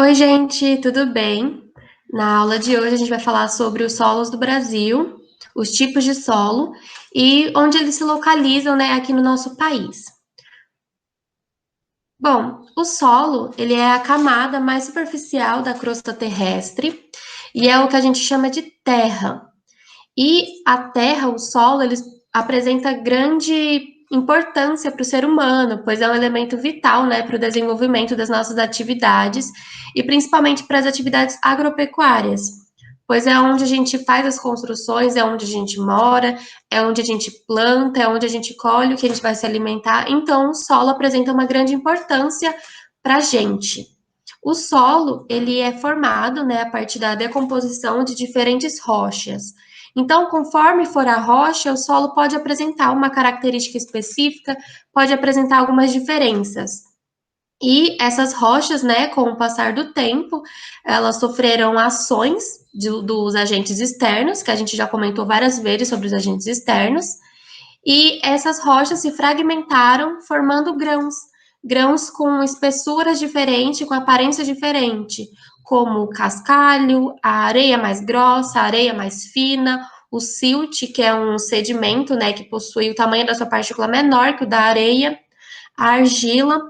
Oi, gente, tudo bem? Na aula de hoje a gente vai falar sobre os solos do Brasil, os tipos de solo e onde eles se localizam, né, aqui no nosso país. Bom, o solo, ele é a camada mais superficial da crosta terrestre e é o que a gente chama de terra. E a terra, o solo, ele apresenta grande importância para o ser humano, pois é um elemento vital, né, para o desenvolvimento das nossas atividades e principalmente para as atividades agropecuárias, pois é onde a gente faz as construções, é onde a gente mora, é onde a gente planta, é onde a gente colhe o que a gente vai se alimentar. Então, o solo apresenta uma grande importância para a gente. O solo, ele é formado, né, a partir da decomposição de diferentes rochas. Então, conforme for a rocha, o solo pode apresentar uma característica específica, pode apresentar algumas diferenças. E essas rochas, né, com o passar do tempo, elas sofreram ações dos agentes externos, que a gente já comentou várias vezes sobre os agentes externos, e essas rochas se fragmentaram, formando grãos, grãos com espessuras diferentes, com aparência diferente, como o cascalho, a areia mais grossa, a areia mais fina, o silt, que é um sedimento, né, que possui o tamanho da sua partícula menor que o da areia, a argila,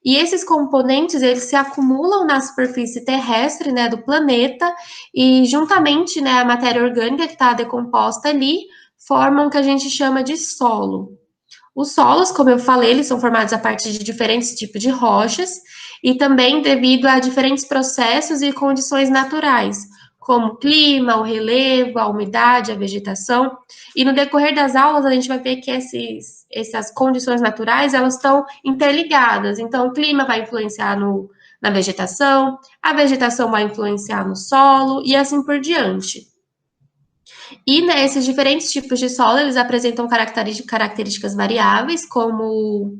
e esses componentes, eles se acumulam na superfície terrestre, né, do planeta, e juntamente, né, a matéria orgânica que está decomposta ali, formam o que a gente chama de solo. Os solos, como eu falei, eles são formados a partir de diferentes tipos de rochas e também devido a diferentes processos e condições naturais, como o clima, o relevo, a umidade, a vegetação. E no decorrer das aulas, a gente vai ver que essas condições naturais, elas estão interligadas. Então, o clima vai influenciar na vegetação, a vegetação vai influenciar no solo e assim por diante. E né, esses diferentes tipos de solo, eles apresentam características variáveis, como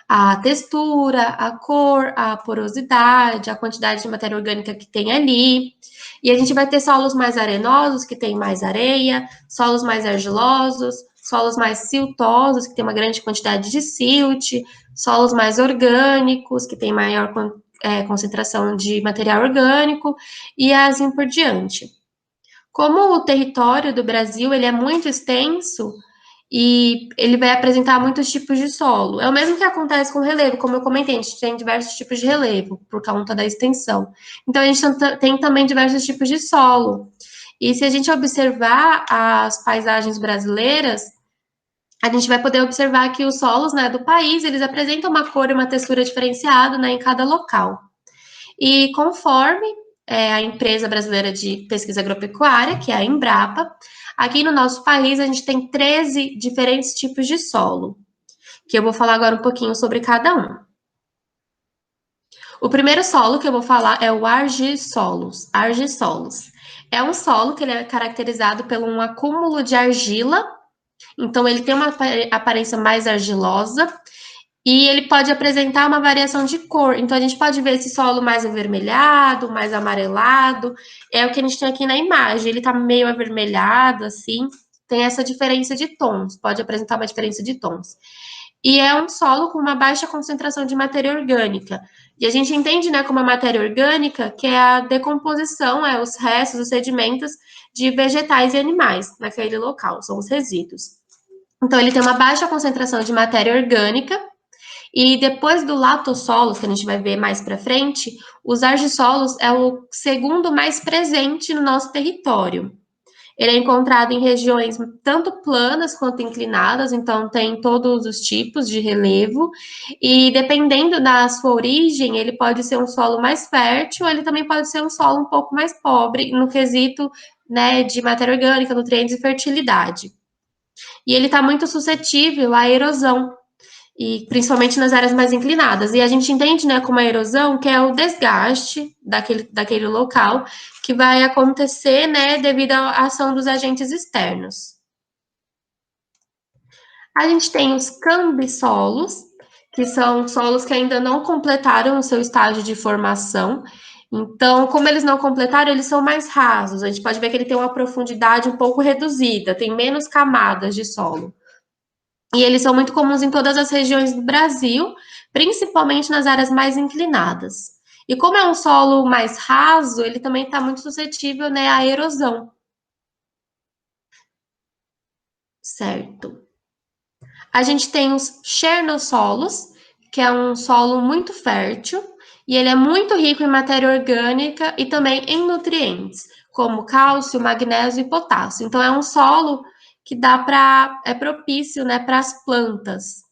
a textura, a cor, a porosidade, a quantidade de matéria orgânica que tem ali. E a gente vai ter solos mais arenosos, que tem mais areia, solos mais argilosos, solos mais siltosos, que tem uma grande quantidade de silt, solos mais orgânicos, que tem maior concentração de material orgânico, e assim por diante. Como o território do Brasil ele é muito extenso e ele vai apresentar muitos tipos de solo. É o mesmo que acontece com o relevo, como eu comentei, a gente tem diversos tipos de relevo por conta da extensão. Então a gente tem também diversos tipos de solo. E se a gente observar as paisagens brasileiras, a gente vai poder observar que os solos, né, do país, eles apresentam uma cor e uma textura diferenciada, né, em cada local. E conforme a empresa brasileira de pesquisa agropecuária, que é a Embrapa, aqui no nosso país a gente tem 13 diferentes tipos de solo, que eu vou falar agora um pouquinho sobre cada um. O primeiro solo que eu vou falar é o argissolos. Argissolos. É um solo que ele é caracterizado por um acúmulo de argila, então ele tem uma aparência mais argilosa, e ele pode apresentar uma variação de cor. Então, a gente pode ver esse solo mais avermelhado, mais amarelado. É o que a gente tem aqui na imagem. Ele está meio avermelhado, assim. Tem essa diferença de tons. Pode apresentar uma diferença de tons. E é um solo com uma baixa concentração de matéria orgânica. E a gente entende, né, como a matéria orgânica, que é a decomposição, os restos, os sedimentos de vegetais e animais naquele local. São os resíduos. Então, ele tem uma baixa concentração de matéria orgânica. E depois do latossolos, que a gente vai ver mais para frente, os argissolos é o segundo mais presente no nosso território. Ele é encontrado em regiões tanto planas quanto inclinadas, então tem todos os tipos de relevo, e dependendo da sua origem, ele pode ser um solo mais fértil, ou ele também pode ser um solo um pouco mais pobre no quesito, né, de matéria orgânica, nutrientes e fertilidade. E ele está muito suscetível à erosão, e principalmente nas áreas mais inclinadas. E a gente entende, né, como a erosão, que é o desgaste daquele local, que vai acontecer, né, devido à ação dos agentes externos. A gente tem os cambissolos, que são solos que ainda não completaram o seu estágio de formação. Então, como eles não completaram, eles são mais rasos. A gente pode ver que ele tem uma profundidade um pouco reduzida, tem menos camadas de solo. E eles são muito comuns em todas as regiões do Brasil, principalmente nas áreas mais inclinadas. E como é um solo mais raso, ele também está muito suscetível, né, à erosão, certo? A gente tem os chernossolos, que é um solo muito fértil, e ele é muito rico em matéria orgânica e também em nutrientes, como cálcio, magnésio e potássio. Então é um solo que dá para é propício, né, para as plantas.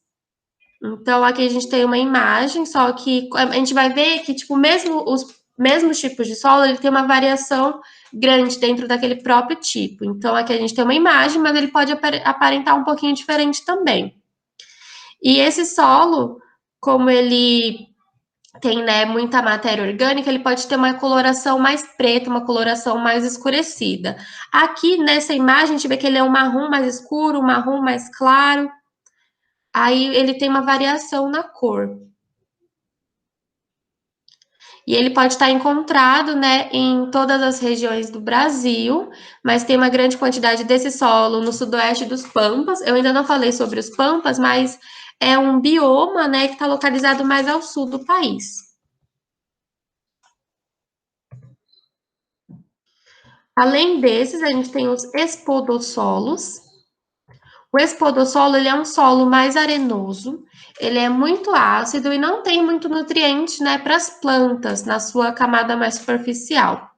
Então aqui a gente tem uma imagem, só que a gente vai ver que tipo mesmo os mesmos tipos de solo, ele tem uma variação grande dentro daquele próprio tipo. Então aqui a gente tem uma imagem, mas ele pode aparentar um pouquinho diferente também. E esse solo, como ele tem, né, muita matéria orgânica, ele pode ter uma coloração mais preta, uma coloração mais escurecida. Aqui nessa imagem, a gente vê que ele é um marrom mais escuro, um marrom mais claro. Aí ele tem uma variação na cor. E ele pode estar encontrado, né, em todas as regiões do Brasil, mas tem uma grande quantidade desse solo no sudoeste dos Pampas. Eu ainda não falei sobre os Pampas, mas é um bioma, né, que está localizado mais ao sul do país. Além desses, a gente tem os espodossolos. O espodossolo, ele é um solo mais arenoso, ele é muito ácido e não tem muito nutriente, né, para as plantas na sua camada mais superficial.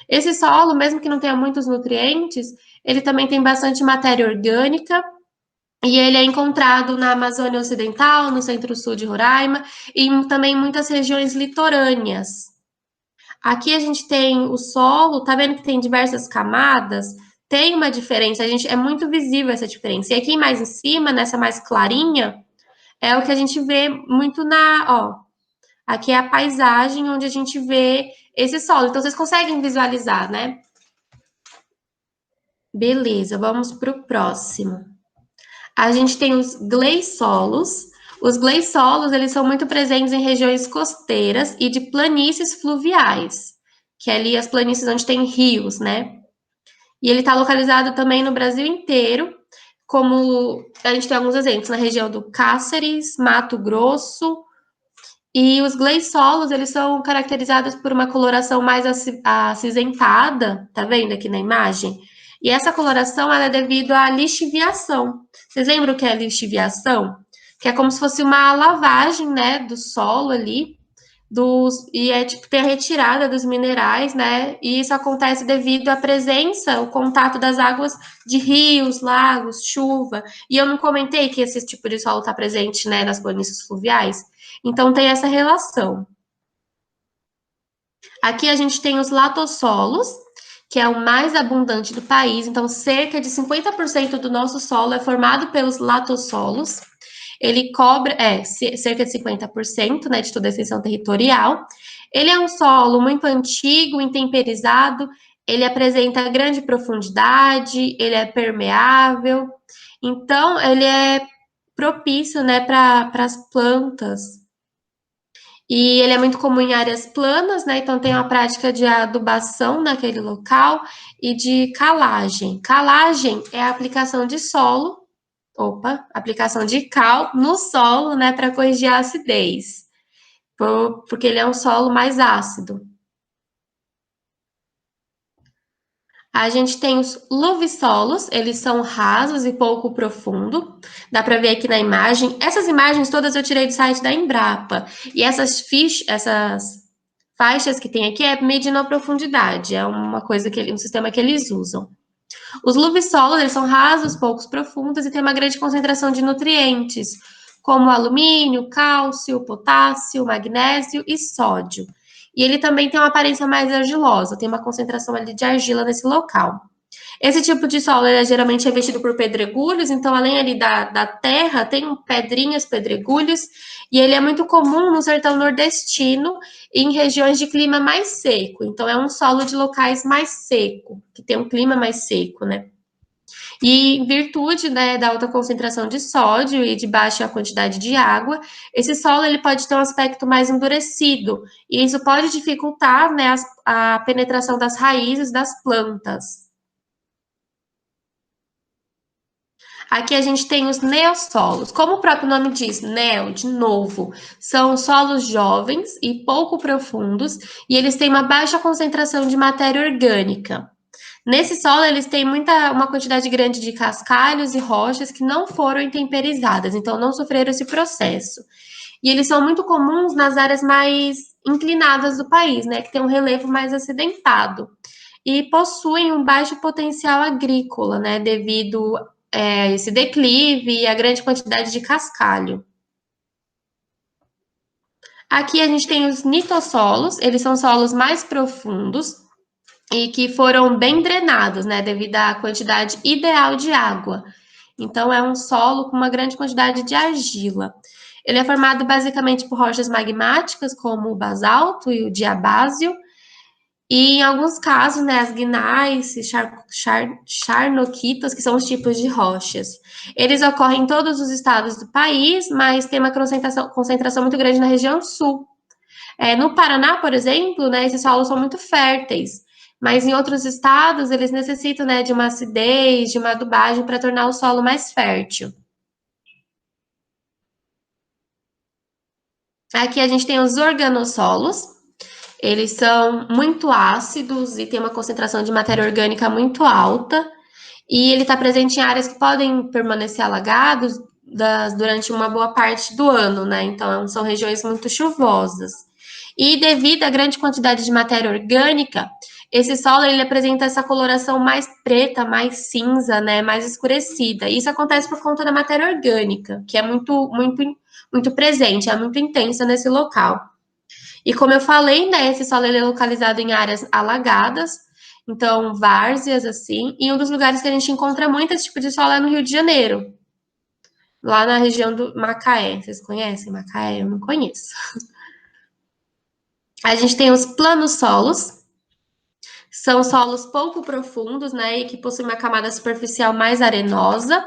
Esse solo, mesmo que não tenha muitos nutrientes, ele também tem bastante matéria orgânica e ele é encontrado na Amazônia Ocidental, no centro-sul de Roraima e também em muitas regiões litorâneas. Aqui a gente tem o solo, tá vendo que tem diversas camadas? Tem uma diferença, a gente é muito visível essa diferença. E aqui mais em cima, nessa mais clarinha, é o que a gente vê muito na, ó, aqui é a paisagem onde a gente vê esse solo. Então vocês conseguem visualizar, né? Beleza, vamos para o próximo. A gente tem os gleisolos. Os gleisolos, eles são muito presentes em regiões costeiras e de planícies fluviais, que é ali as planícies onde tem rios, né? E ele está localizado também no Brasil inteiro, como a gente tem alguns exemplos na região do Cáceres, Mato Grosso, e os gleisolos, eles são caracterizados por uma coloração mais acinzentada, tá vendo aqui na imagem? E essa coloração, ela é devido à lixiviação. Vocês lembram o que é lixiviação? Que é como se fosse uma lavagem, né, do solo ali, e é tipo ter a retirada dos minerais, né? E isso acontece devido à presença, o contato das águas de rios, lagos, chuva. E eu não comentei que esse tipo de solo está presente, né, nas planícies fluviais. Então tem essa relação. Aqui a gente tem os latossolos, que é o mais abundante do país. Então, cerca de 50% do nosso solo é formado pelos latossolos. Ele cobre, cerca de 50%, né, de toda a extensão territorial. Ele é um solo muito antigo, intemperizado, ele apresenta grande profundidade, ele é permeável, então ele é propício, né, para as plantas. E ele é muito comum em áreas planas, né? Então tem uma prática de adubação naquele local e de calagem. Calagem é a aplicação de aplicação de cal no solo, né, para corrigir a acidez, porque ele é um solo mais ácido. A gente tem os luvissolos, eles são rasos e pouco profundo. Dá para ver aqui na imagem. Essas imagens todas eu tirei do site da Embrapa. E essas faixas que tem aqui é medindo a profundidade. É uma coisa um sistema que eles usam. Os luvissolos, eles são rasos, poucos profundos e tem uma grande concentração de nutrientes, como alumínio, cálcio, potássio, magnésio e sódio. E ele também tem uma aparência mais argilosa, tem uma concentração ali de argila nesse local. Esse tipo de solo é geralmente revestido por pedregulhos, então além ali da terra, tem pedrinhas, pedregulhos, e ele é muito comum no sertão nordestino e em regiões de clima mais seco. Então é um solo de locais mais seco, que tem um clima mais seco, né? E em virtude, né, da alta concentração de sódio e de baixa quantidade de água, esse solo ele pode ter um aspecto mais endurecido, e isso pode dificultar, né, a penetração das raízes das plantas. Aqui a gente tem os neossolos. Como o próprio nome diz, neo, de novo, são solos jovens e pouco profundos, e eles têm uma baixa concentração de matéria orgânica. Nesse solo, eles têm uma quantidade grande de cascalhos e rochas que não foram intemperizadas, então não sofreram esse processo. E eles são muito comuns nas áreas mais inclinadas do país, né, que tem um relevo mais acidentado. E possuem um baixo potencial agrícola, né, devido a esse declive e a grande quantidade de cascalho. Aqui a gente tem os nitossolos, eles são solos mais profundos e que foram bem drenados, né, devido à quantidade ideal de água. Então, é um solo com uma grande quantidade de argila. Ele é formado basicamente por rochas magmáticas, como o basalto e o diabásio, e em alguns casos, né, as gneiss e charnoquitas, que são os tipos de rochas. Eles ocorrem em todos os estados do país, mas tem uma concentração muito grande na região sul. No Paraná, por exemplo, né, esses solos são muito férteis, mas em outros estados eles necessitam, né, de uma acidez, de uma adubagem para tornar o solo mais fértil. Aqui a gente tem os organossolos. Eles são muito ácidos e tem uma concentração de matéria orgânica muito alta. E ele está presente em áreas que podem permanecer alagados durante uma boa parte do ano, né? Então, são regiões muito chuvosas. E devido à grande quantidade de matéria orgânica, esse solo ele apresenta essa coloração mais preta, mais cinza, né? Mais escurecida. Isso acontece por conta da matéria orgânica, que é muito presente, é muito intensa nesse local. E como eu falei, né, esse solo ele é localizado em áreas alagadas, então várzeas assim, e um dos lugares que a gente encontra muito esse tipo de solo é no Rio de Janeiro, lá na região do Macaé. Vocês conhecem Macaé? Eu não conheço. A gente tem os planos solos, são solos pouco profundos, né, e que possuem uma camada superficial mais arenosa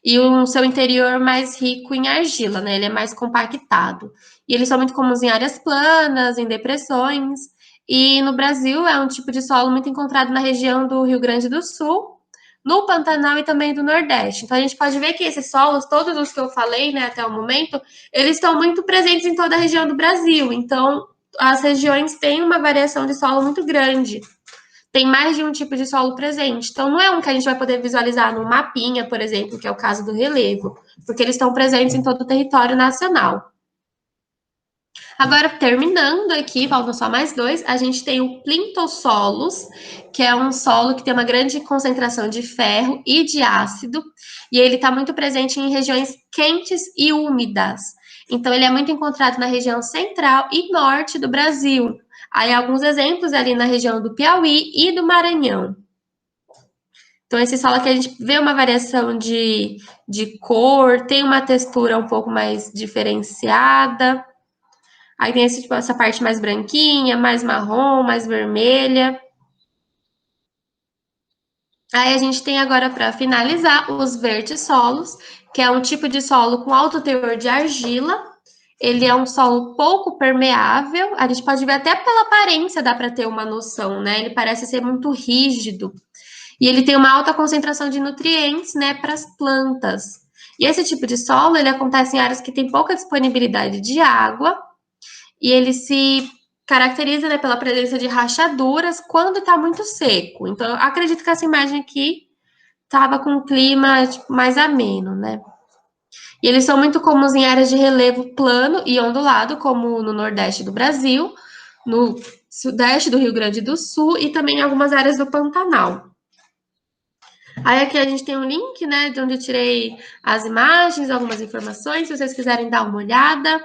e o seu interior mais rico em argila, né? Ele é mais compactado. E eles são muito comuns em áreas planas, em depressões. E no Brasil é um tipo de solo muito encontrado na região do Rio Grande do Sul, no Pantanal e também do Nordeste. Então a gente pode ver que esses solos, todos os que eu falei, né, até o momento, eles estão muito presentes em toda a região do Brasil. Então as regiões têm uma variação de solo muito grande. Tem mais de um tipo de solo presente. Então, não é um que a gente vai poder visualizar no mapinha, por exemplo, que é o caso do relevo, porque eles estão presentes em todo o território nacional. Agora, terminando aqui, faltam só mais dois, a gente tem o plintossolos, que é um solo que tem uma grande concentração de ferro e de ácido, e ele está muito presente em regiões quentes e úmidas. Então, ele é muito encontrado na região central e norte do Brasil. Aí, alguns exemplos ali na região do Piauí e do Maranhão. Então, esse solo aqui a gente vê uma variação de cor, tem uma textura um pouco mais diferenciada. Aí tem tipo, essa parte mais branquinha, mais marrom, mais vermelha. Aí a gente tem agora, para finalizar, os vertissolos, que é um tipo de solo com alto teor de argila. Ele é um solo pouco permeável. A gente pode ver até pela aparência, dá para ter uma noção, né? Ele parece ser muito rígido. E ele tem uma alta concentração de nutrientes, né, para as plantas. E esse tipo de solo, ele acontece em áreas que têm pouca disponibilidade de água, e ele se caracteriza, né, pela presença de rachaduras quando está muito seco. Então, eu acredito que essa imagem aqui estava com um clima tipo, mais ameno, né? E eles são muito comuns em áreas de relevo plano e ondulado, como no Nordeste do Brasil, no Sudeste do Rio Grande do Sul e também em algumas áreas do Pantanal. Aí aqui a gente tem um link, né, de onde eu tirei as imagens, algumas informações, se vocês quiserem dar uma olhada.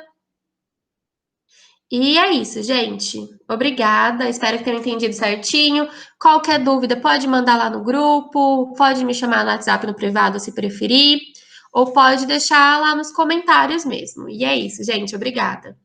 E é isso, gente. Obrigada, espero que tenham entendido certinho. Qualquer dúvida, pode mandar lá no grupo, pode me chamar no WhatsApp no privado se preferir, ou pode deixar lá nos comentários mesmo. E é isso, gente. Obrigada.